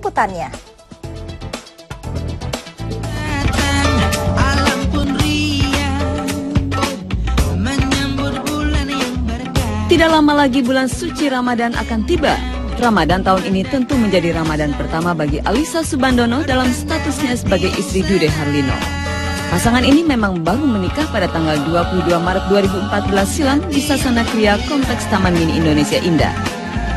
liputannya. Tidak lama lagi bulan suci Ramadan akan tiba. Ramadan tahun ini tentu menjadi Ramadan pertama bagi Alisa Subandono dalam statusnya sebagai istri Dude Harlino. Pasangan ini memang baru menikah pada tanggal 22 Maret 2014 silam di Sasana Kriya Kompleks Taman Mini Indonesia Indah.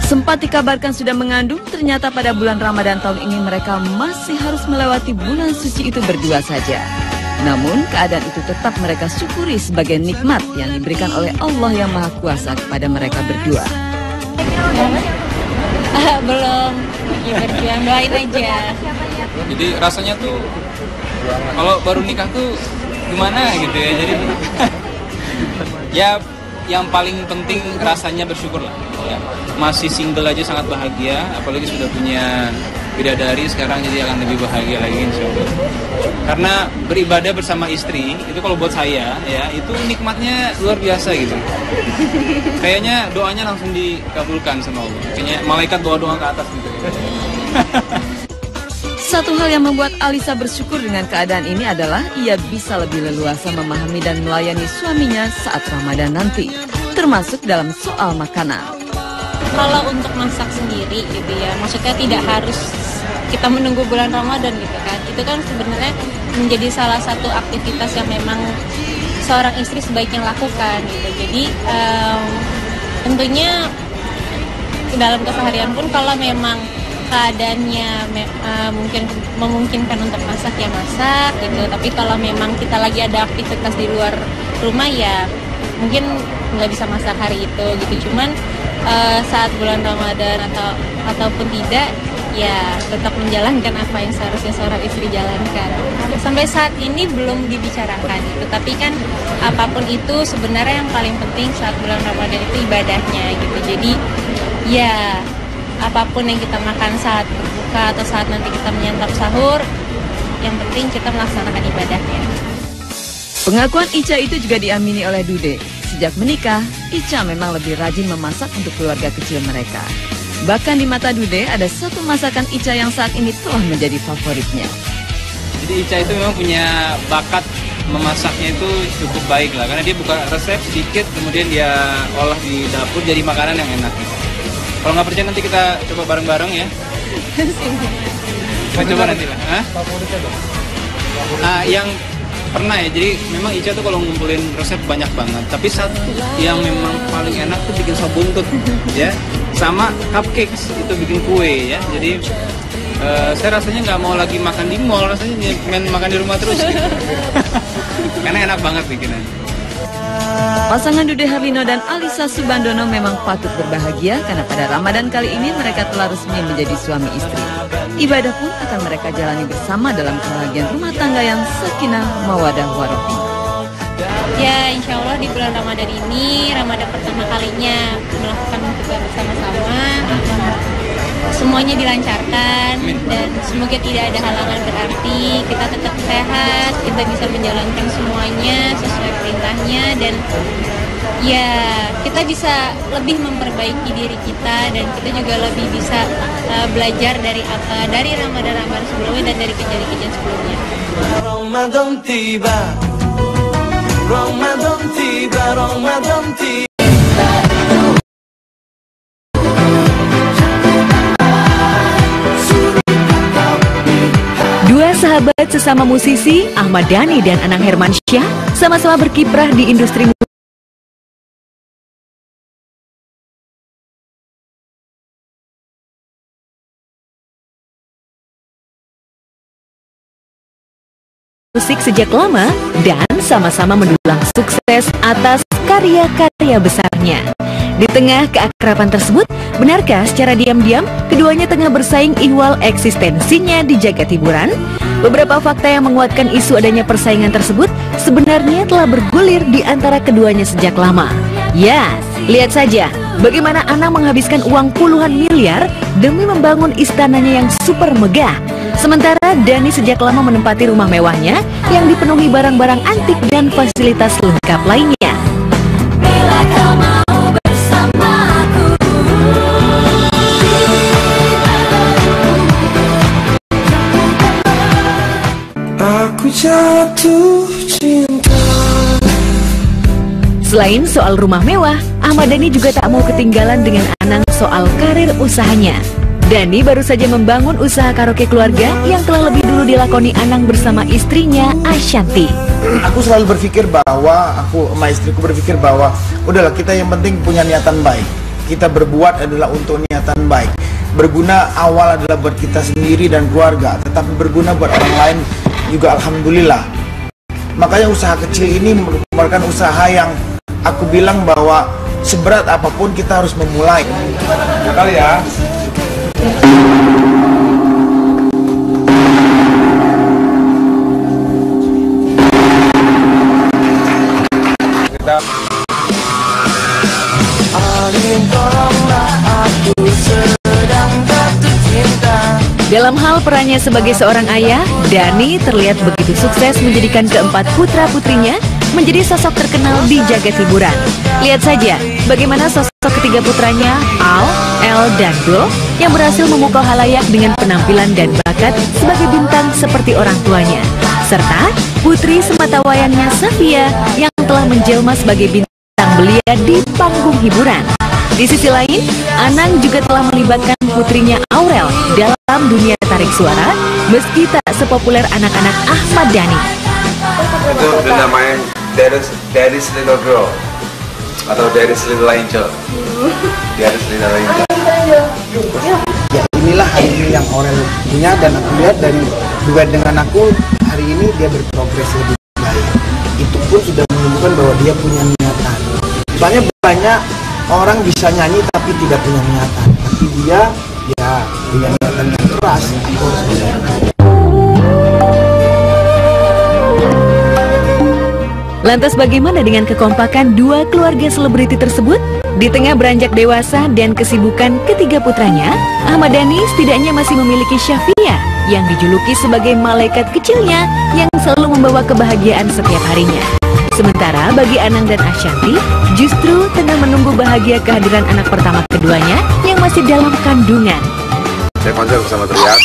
Sempat dikabarkan sudah mengandung, ternyata pada bulan Ramadan tahun ini mereka masih harus melewati bulan suci itu berdua saja. Namun keadaan itu tetap mereka syukuri sebagai nikmat yang diberikan oleh Allah yang Maha Kuasa kepada mereka berdua. Belum, lagi berjuang, doain aja. Jadi rasanya tuh kalau baru nikah tuh gimana gitu ya. Jadi ya yang paling penting rasanya bersyukur lah. Ya. Masih single aja sangat bahagia, apalagi sudah punya bidadari sekarang, jadi akan lebih bahagia lagi insya Allah. Karena beribadah bersama istri itu kalau buat saya ya itu nikmatnya luar biasa gitu. Kayaknya doanya langsung dikabulkan sama Allah. Kayaknya malaikat doa-doa ke atas gitu. Satu hal yang membuat Alisa bersyukur dengan keadaan ini adalah ia bisa lebih leluasa memahami dan melayani suaminya saat Ramadan nanti, termasuk dalam soal makanan. Kalau untuk masak sendiri gitu ya, maksudnya tidak harus kita menunggu bulan Ramadan gitu kan. Itu kan sebenarnya menjadi salah satu aktivitas yang memang seorang istri sebaiknya lakukan gitu. Jadi tentunya dalam keseharian pun kalau memang keadaannya mungkin memungkinkan untuk masak ya masak gitu. Tapi kalau memang kita lagi ada aktivitas di luar rumah ya mungkin nggak bisa masak hari itu gitu. Cuman saat bulan Ramadan ataupun tidak ya tetap menjalankan apa yang seharusnya seorang istri jalankan. Sampai saat ini belum dibicarakan itu, tapi kan apapun itu sebenarnya yang paling penting saat bulan Ramadan itu ibadahnya gitu. Jadi ya apapun yang kita makan saat berbuka atau saat nanti kita menyantap sahur, yang penting kita melaksanakan ibadahnya. Pengakuan Ica itu juga diamini oleh Dude. Sejak menikah, Ica memang lebih rajin memasak untuk keluarga kecil mereka. Bahkan di mata Dude ada satu masakan Ica yang saat ini telah menjadi favoritnya. Jadi Ica itu memang punya bakat memasaknya itu cukup baik lah, karena dia buka resep sedikit kemudian dia olah di dapur jadi makanan yang enak. Kalau nggak percaya nanti kita coba bareng-bareng ya. Kita coba nanti lah. Yang pernah ya, jadi memang Ica tuh kalau ngumpulin resep banyak banget, tapi satu yang memang paling enak tuh bikin sop buntut ya, sama cupcakes itu bikin kue ya. Jadi saya rasanya nggak mau lagi makan di mall, rasanya pengen makan di rumah terus gitu. Karena enak banget bikinannya. Pasangan Dude Harlino dan Alisa Subandono memang patut berbahagia karena pada Ramadan kali ini mereka telah resmi menjadi suami istri. Ibadah pun akan mereka jalani bersama dalam kebahagiaan rumah tangga yang sakinah, mawadah, warohmah. Ya insya Allah di bulan Ramadan ini, Ramadan pertama kalinya melakukan juga bersama-sama. Semuanya dilancarkan dan semoga tidak ada halangan berarti, kita tetap sehat, kita bisa menjalankan semuanya sesuai perintahnya dan ya kita bisa lebih memperbaiki diri kita dan kita juga lebih bisa belajar dari Ramadan sebelumnya dan dari kejadian-kejadian sebelumnya. Ramadan tiba, Ramadan tiba, Ramadan tiba. Dua sahabat sesama musisi, Ahmad Dhani dan Anang Hermansyah, sama-sama berkiprah di industri musik sejak lama dan sama-sama mendulang sukses atas karya-karya besarnya. Di tengah keakraban tersebut, benarkah secara diam-diam keduanya tengah bersaing ihwal eksistensinya di jagat hiburan? Beberapa fakta yang menguatkan isu adanya persaingan tersebut sebenarnya telah bergulir di antara keduanya sejak lama. Ya, lihat saja bagaimana Anang menghabiskan uang puluhan miliar demi membangun istananya yang super megah. Sementara Dhani sejak lama menempati rumah mewahnya yang dipenuhi barang-barang antik dan fasilitas lengkap lainnya. Bila kau mau bersamaku. Aku jatuh cinta. Selain soal rumah mewah, Ahmad Dhani juga tak mau ketinggalan dengan Anang soal karir usahanya. Dhani baru saja membangun usaha karaoke keluarga yang telah lebih dulu dilakoni Anang bersama istrinya Ashanti. Aku selalu berpikir bahwa, aku sama istriku berpikir bahwa udahlah, kita yang penting punya niatan baik. Kita berbuat adalah untuk niatan baik. Berguna awal adalah buat kita sendiri dan keluarga, tetapi berguna buat orang lain juga alhamdulillah. Makanya usaha kecil ini merupakan usaha yang aku bilang bahwa seberat apapun kita harus memulai. Ya kali ya. Dalam hal perannya sebagai seorang ayah, Dhani terlihat begitu sukses menjadikan keempat putra-putrinya menjadi sosok terkenal di jagat hiburan. Lihat saja bagaimana sosok ketiga putranya, Al, El, dan Bro, yang berhasil memukau halayak dengan penampilan dan bakat sebagai bintang seperti orang tuanya. Serta putri sematawayangnya Safia yang telah menjelma sebagai bintang belia di panggung hiburan. Di sisi lain, Anang juga telah melibatkan putrinya Aurel dalam dunia tarik suara, meski tak sepopuler anak-anak Ahmad Dhani. Itu dinamain Daddy's Little Girl atau Daddy's Little Angel. Daddy's Little Angel. Ya inilah hari ini yang Aurel punya, dan aku lihat dari duet dengan aku hari ini dia berprogres lebih baik. Itu pun sudah menunjukkan bahwa dia punya niatan. Soalnya banyak orang bisa nyanyi tapi tidak punya niatan, tapi dia punya niatan yang keras. Aku harus menyanyikan. Lantas bagaimana dengan kekompakan dua keluarga selebriti tersebut? Di tengah beranjak dewasa dan kesibukan ketiga putranya, Ahmad Dhani setidaknya masih memiliki Shafia yang dijuluki sebagai malaikat kecilnya yang selalu membawa kebahagiaan setiap harinya. Sementara bagi Anang dan Ashanti, justru tengah menunggu bahagia kehadiran anak pertama keduanya yang masih dalam kandungan. Saya konser bersama Triad.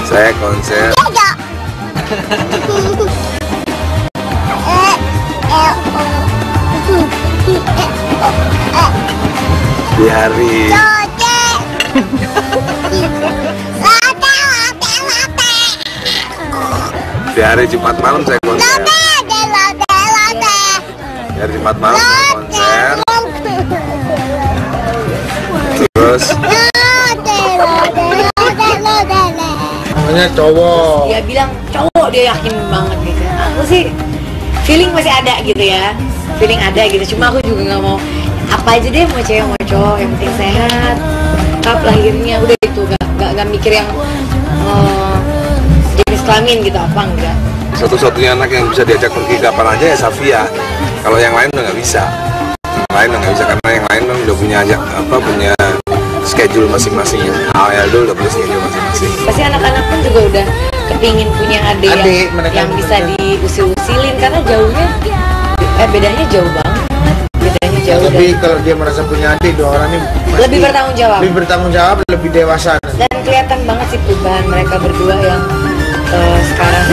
Saya konser di hari Jumat malam saya konser. Di hari Jumat malam saya konser. Terus Namanya cowok. Dia bilang cowok, dia yakin banget gitu. Aku sih feeling masih ada gitu ya, feeling ada gitu. Cuma aku juga nggak mau apa aja deh, mau cewek mau cowok, yang penting sehat, kap lahirnya udah itu, gak mikir yang jenis kelamin gitu apa enggak. Satu-satunya anak yang bisa diajak pergi kapan aja ya Safia. Kalau yang lain udah nggak bisa. Yang lain udah nggak bisa karena yang lain udah punya schedule masing-masing ya. Aldo udah punya schedule masing-masing. Pasti anak-anak pun juga udah kepingin punya adik yang bisa diusil-usilin karena jauhnya, bedanya jauh banget. Bedanya jauh. Tapi kalau dia merasa punya adik, dua orang ini lebih bertanggung jawab. Lebih bertanggung jawab, lebih dewasa. Dan kelihatan banget sih perubahan mereka berdua yang sekarang.